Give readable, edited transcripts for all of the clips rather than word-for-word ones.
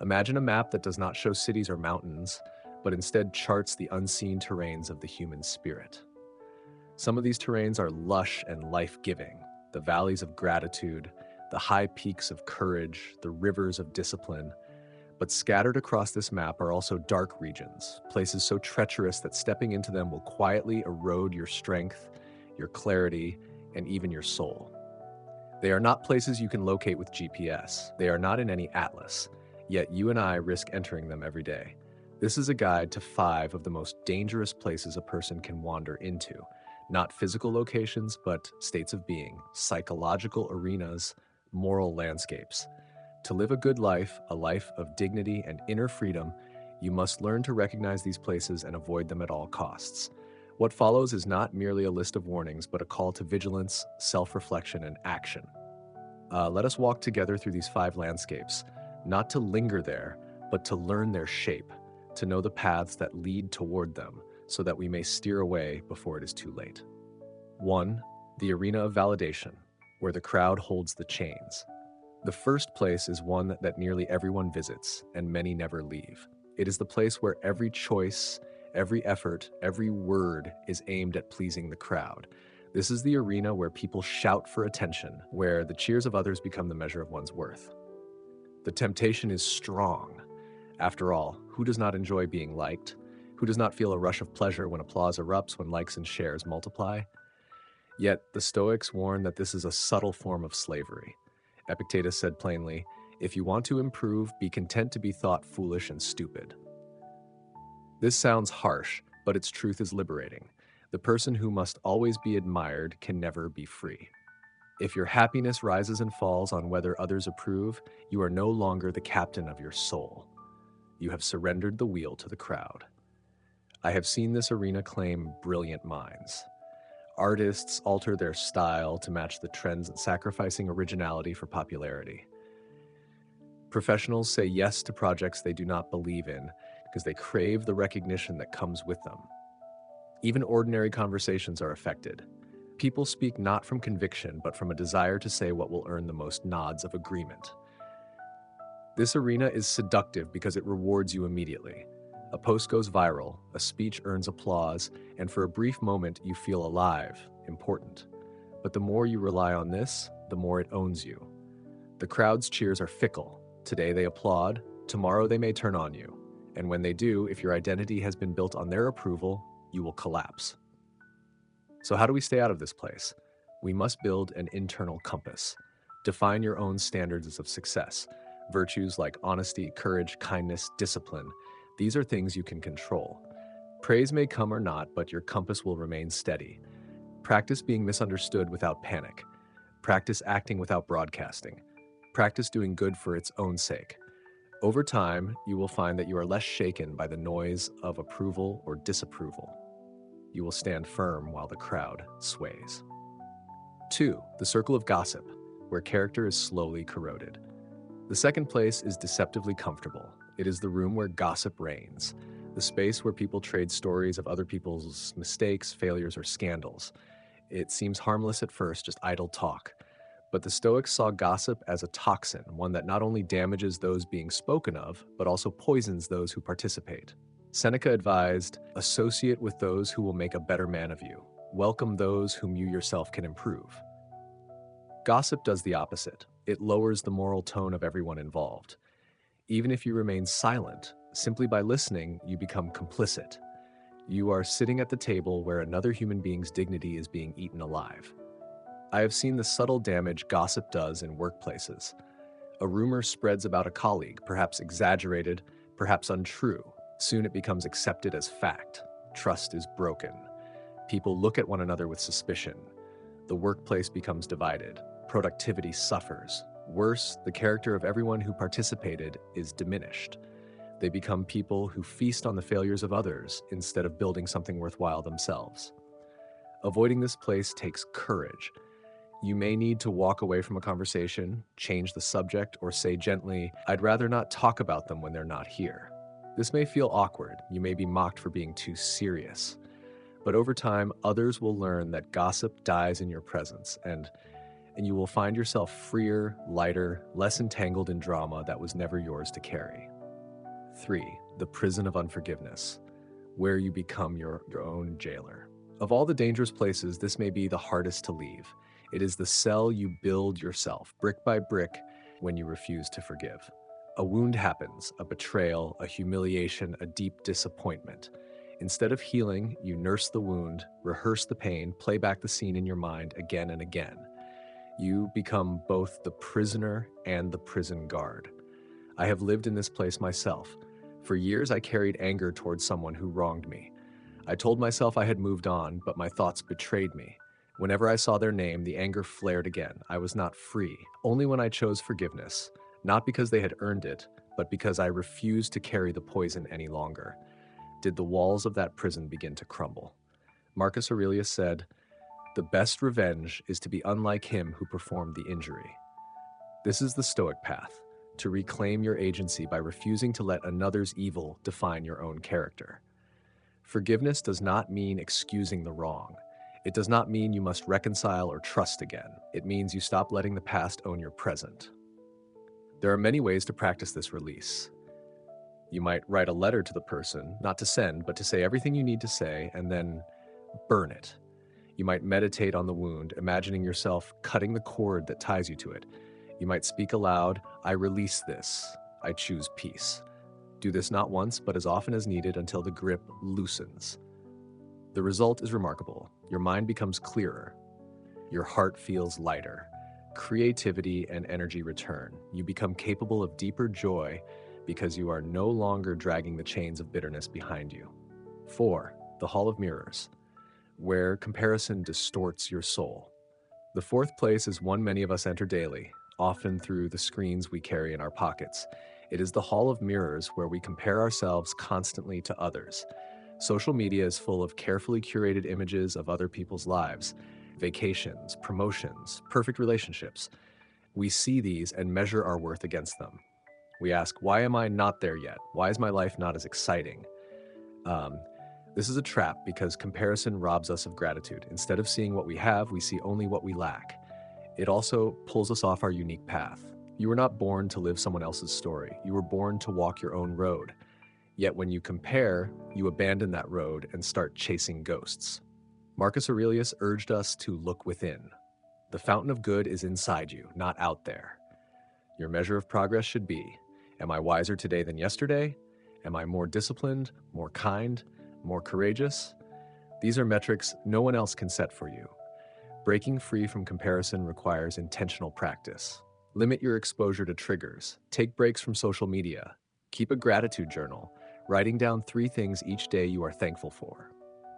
Imagine a map that does not show cities or mountains, but instead charts the unseen terrains of the human spirit. Some of these terrains are lush and life-giving, the valleys of gratitude, the high peaks of courage, the rivers of discipline. But scattered across this map are also dark regions, places so treacherous that stepping into them will quietly erode your strength, your clarity, and even your soul. They are not places you can locate with GPS. They are not in any atlas, yet you and I risk entering them every day. This is a guide to 5 of the most dangerous places a person can wander into. Not physical locations, but states of being, psychological arenas, moral landscapes. To live a good life, a life of dignity and inner freedom, you must learn to recognize these places and avoid them at all costs. What follows is not merely a list of warnings, but a call to vigilance, self-reflection, and action. Let us walk together through these 5 landscapes, not to linger there, but to learn their shape, to know the paths that lead toward them, so that we may steer away before it is too late. 1. The arena of validation, where the crowd holds the chains. The first place is one that nearly everyone visits, and many never leave. It is the place where every choice, every effort, every word is aimed at pleasing the crowd. This is the arena where people shout for attention, where the cheers of others become the measure of one's worth. The temptation is strong. After all, who does not enjoy being liked? Who does not feel a rush of pleasure when applause erupts, when likes and shares multiply? Yet the Stoics warn that this is a subtle form of slavery. Epictetus said plainly, "If you want to improve, be content to be thought foolish and stupid." This sounds harsh, but its truth is liberating. The person who must always be admired can never be free. If your happiness rises and falls on whether others approve, you are no longer the captain of your soul. You have surrendered the wheel to the crowd. I have seen this arena claim brilliant minds. Artists alter their style to match the trends, sacrificing originality for popularity. Professionals say yes to projects they do not believe in because they crave the recognition that comes with them. Even ordinary conversations are affected. People speak not from conviction, but from a desire to say what will earn the most nods of agreement. This arena is seductive because it rewards you immediately. A post goes viral, a speech earns applause, and for a brief moment you feel alive, important. But the more you rely on this, the more it owns you. The crowd's cheers are fickle. Today they applaud, tomorrow they may turn on you. And when they do, if your identity has been built on their approval, you will collapse. So how do we stay out of this place? We must build an internal compass. Define your own standards of success. Virtues like honesty, courage, kindness, discipline. These are things you can control. Praise may come or not, but your compass will remain steady. Practice being misunderstood without panic. Practice acting without broadcasting. Practice doing good for its own sake. Over time, you will find that you are less shaken by the noise of approval or disapproval. You will stand firm while the crowd sways. 2. The circle of gossip, where character is slowly corroded. The second place is deceptively comfortable. It is the room where gossip reigns, the space where people trade stories of other people's mistakes, failures, or scandals. It seems harmless at first, just idle talk. But the Stoics saw gossip as a toxin, one that not only damages those being spoken of, but also poisons those who participate. Seneca advised, "Associate with those who will make a better man of you. Welcome those whom you yourself can improve." Gossip does the opposite. It lowers the moral tone of everyone involved. Even if you remain silent, simply by listening, you become complicit. You are sitting at the table where another human being's dignity is being eaten alive. I have seen the subtle damage gossip does in workplaces. A rumor spreads about a colleague, perhaps exaggerated, perhaps untrue. Soon it becomes accepted as fact. Trust is broken. People look at one another with suspicion. The workplace becomes divided. Productivity suffers. Worse, the character of everyone who participated is diminished. They become people who feast on the failures of others instead of building something worthwhile themselves. Avoiding this place takes courage. You may need to walk away from a conversation, change the subject, or say gently, "I'd rather not talk about them when they're not here." This may feel awkward. You may be mocked for being too serious. But over time, others will learn that gossip dies in your presence, and you will find yourself freer, lighter, less entangled in drama that was never yours to carry. 3. The prison of unforgiveness, where you become your own jailer. Of all the dangerous places, this may be the hardest to leave. It is the cell you build yourself, brick by brick, when you refuse to forgive. A wound happens, a betrayal, a humiliation, a deep disappointment. Instead of healing, you nurse the wound, rehearse the pain, play back the scene in your mind again and again. You become both the prisoner and the prison guard. I have lived in this place myself. For years, I carried anger towards someone who wronged me. I told myself I had moved on, but my thoughts betrayed me. Whenever I saw their name, the anger flared again. I was not free. Only when I chose forgiveness, not because they had earned it, but because I refused to carry the poison any longer, did the walls of that prison begin to crumble. Marcus Aurelius said, "The best revenge is to be unlike him who performed the injury." This is the Stoic path, to reclaim your agency by refusing to let another's evil define your own character. Forgiveness does not mean excusing the wrong. It does not mean you must reconcile or trust again. It means you stop letting the past own your present. There are many ways to practice this release. You might write a letter to the person, not to send, but to say everything you need to say, and then burn it. You might meditate on the wound, imagining yourself cutting the cord that ties you to it. You might speak aloud, "I release this. I choose peace." Do this not once, but as often as needed until the grip loosens. The result is remarkable. Your mind becomes clearer. Your heart feels lighter. Creativity and energy return. You become capable of deeper joy because you are no longer dragging the chains of bitterness behind you. 4. The Hall of Mirrors, where comparison distorts your soul. The fourth place is one many of us enter daily, often through the screens we carry in our pockets. It is the Hall of Mirrors where we compare ourselves constantly to others. Social media is full of carefully curated images of other people's lives, vacations, promotions, perfect relationships. We see these and measure our worth against them. We ask, why am I not there yet? Why is my life not as exciting? This is a trap because comparison robs us of gratitude. Instead of seeing what we have, we see only what we lack. It also pulls us off our unique path. You were not born to live someone else's story. You were born to walk your own road. Yet when you compare, you abandon that road and start chasing ghosts. Marcus Aurelius urged us to look within. The fountain of good is inside you, not out there. Your measure of progress should be, am I wiser today than yesterday? Am I more disciplined, more kind, more courageous? These are metrics no one else can set for you. Breaking free from comparison requires intentional practice. Limit your exposure to triggers. Take breaks from social media. Keep a gratitude journal, writing down 3 things each day you are thankful for.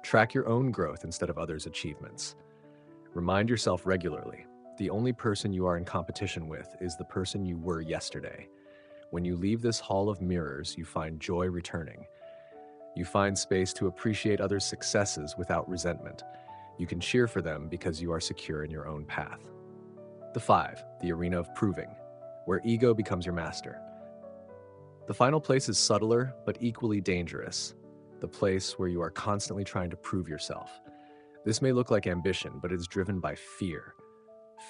Track your own growth instead of others' achievements. Remind yourself regularly, the only person you are in competition with is the person you were yesterday. When you leave this hall of mirrors, you find joy returning. You find space to appreciate others' successes without resentment. You can cheer for them because you are secure in your own path. The 5, the arena of proving, where ego becomes your master. The final place is subtler but equally dangerous, the place where you are constantly trying to prove yourself. This may look like ambition, but it is driven by fear.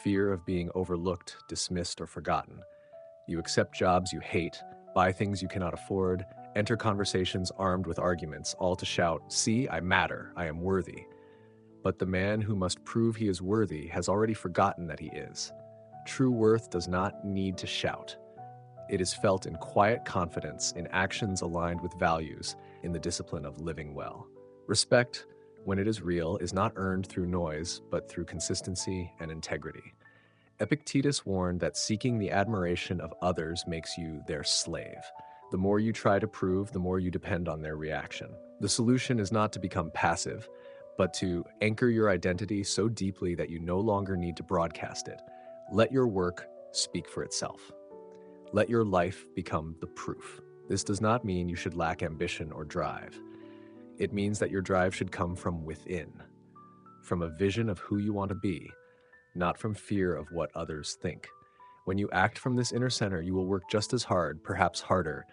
Fear of being overlooked, dismissed, or forgotten. You accept jobs you hate, buy things you cannot afford, enter conversations armed with arguments, all to shout, "See, I matter, I am worthy." But the man who must prove he is worthy has already forgotten that he is. True worth does not need to shout. It is felt in quiet confidence, in actions aligned with values, in the discipline of living well. Respect, when it is real, is not earned through noise, but through consistency and integrity. Epictetus warned that seeking the admiration of others makes you their slave. The more you try to prove, the more you depend on their reaction. The solution is not to become passive, but to anchor your identity so deeply that you no longer need to broadcast it. Let your work speak for itself. Let your life become the proof. This does not mean you should lack ambition or drive. It means that your drive should come from within, from a vision of who you want to be, not from fear of what others think. When you act from this inner center, you will work just as hard, perhaps harder,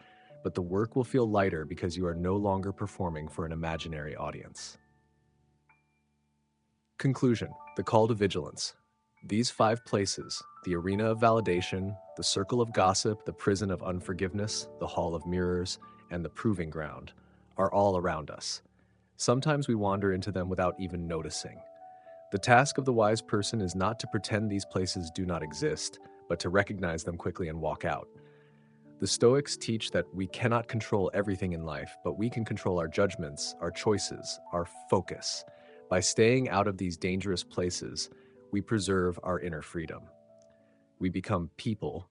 but the work will feel lighter because you are no longer performing for an imaginary audience. Conclusion: the call to vigilance. These 5 places, the arena of validation, the circle of gossip, the prison of unforgiveness, the hall of mirrors, and the proving ground, are all around us. Sometimes we wander into them without even noticing. The task of the wise person is not to pretend these places do not exist, but to recognize them quickly and walk out. The Stoics teach that we cannot control everything in life, but we can control our judgments, our choices, our focus. By staying out of these dangerous places, we preserve our inner freedom. We become people